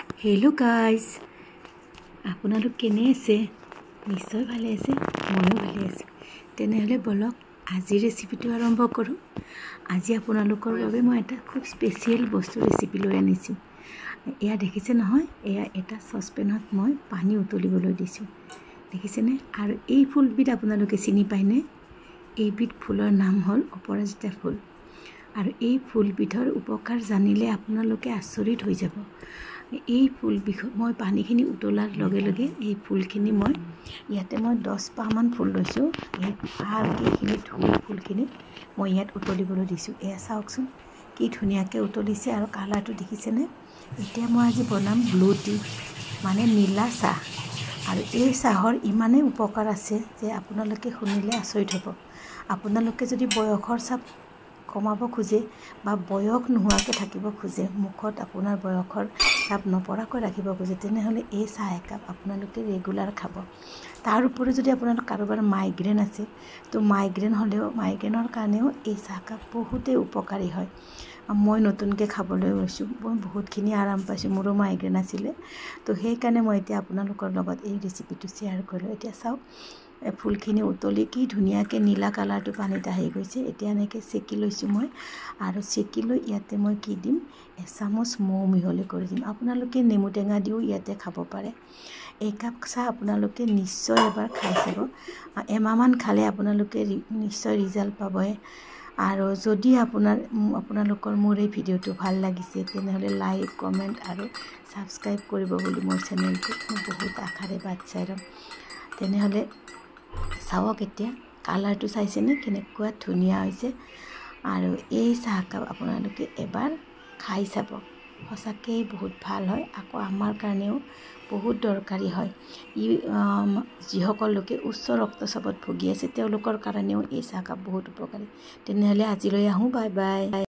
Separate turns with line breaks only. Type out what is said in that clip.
Hello guys आपनालोक केने आछे निश्चय भाले आछे मयो भाले आछो तेनेहले बोलक আজি रेसिपिটো आरम्भ करूँ। আজি आपनालोकर बारे मैं एटा खूब स्पेशियल बस्तु रेसिपि লৈ आनिছো। एया देखिसे নহয় एया एटा ससपेनत मैं पानी उतलिবলৈ दिছো देखिसेने आरो এই ফুলবিধ आपनालोके চিনি পায়নে এইবিধ ফুলৰ নাম হল अपराजिता फुल আৰু এই ফুলবিধৰ উপকাৰ জানিলে आपनालोके आश्चर्यित হৈ যাব। এই ফুল মই পানীখিনি উতলাৰ লগে লগে এই ফুলখিনি মই ইয়াতে মই 10 পামান ফুল লৈছো। এই ভালখিনি ধুই ফুলখিনি মই ইয়াত উতলিবলৈ দিছো। এয়া চাওকচোন কি ধুনিয়াকে উতলিছে আৰু কালাৰটো দেখিছেনে। এতিয়া মই আজি বনাম ব্লু টি মানে নীলা চাহ আৰু এই চাহৰ ইমানে উপকাৰ আছে যে আপোনালোকে শুনিলে আচৰিত হ'ব। আপোনালোকে যদি বয়সৰ চাপ কমাব খুজে বা বয়স নোহোৱাকে থাকিব খুজে মুখত আপোনাৰ বয়সৰ চাপ নপৰাকৈ ৰাখিব খুজে তেনেহলে এই চাহ একাপ আপোনালোকে ৰেগুলাৰ খাব। তাৰ উপৰি যদি আপোনালোক কাৰোবাৰ মাইগ্ৰেন আছে তো মাইগ্ৰেন হলেও মাইগ্ৰেনৰ কাৰণেও এই চাহকাপ বহুতে উপকাৰী হয়। মই নতুনকে খাবলৈ লৈছো মই বহুতখিনি আৰাম পাইছো। মোৰো মাইগ্ৰেন আছিলে তো সেই কাৰণে মই এতিয়া আপোনালোকৰ লগত এই ৰেচিপিটো শেয়াৰ কৰিলো। এতিয়া চাওক ফুলখিনি উতলি কি ধুনিয়াকে নীলা কালাৰটো পানীত আহি গৈছে। এতিয়া এনেকে চেকি লৈছো মই আৰু চেকি লৈ ইয়াতে মই কি দিম এচামুচ মৌ মিহলি কৰি দিম। আপোনালোকে নেমু টেঙা দিও ইয়াতে খাব পাৰে। এই কাপ চাহ আপোনালোকে নিশ্চয় এবাৰ খাই চাব। এমাহমান খালে আপোনালোকে নিশ্চয় ৰিজাল্ট পাবই। আৰু যদি আপোনালোকৰ মোৰ এই ভিডিওটো ভাল লাগিছে তেনেহলে লাইক কমেন্ট আৰু সাবস্ক্ৰাইব কৰিব বুলি মোৰ চেনেলটো মই বহুত আশাৰে বাট চাই ৰম। তেনেহলে চাওক এতিয়া কালাৰটো চাইছেনে কেনেকুৱা ধুনিয়া হৈছে আৰু এই চাহকাপ আপোনালোকে এবাৰ খাই চাব সঁচাকে বহুত ভাল হয়। আকৌ আমাৰ কাৰণেও বহুত দৰকাৰী হয়। ই যিসকল লোকে উচ্চ ৰক্তচাপত ভুগি আছে তেওঁলোকৰ কাৰণেও এই চাহকাপ বহুত উপকাৰী। তেনেহলে আজিলৈ আহো বাই বাই।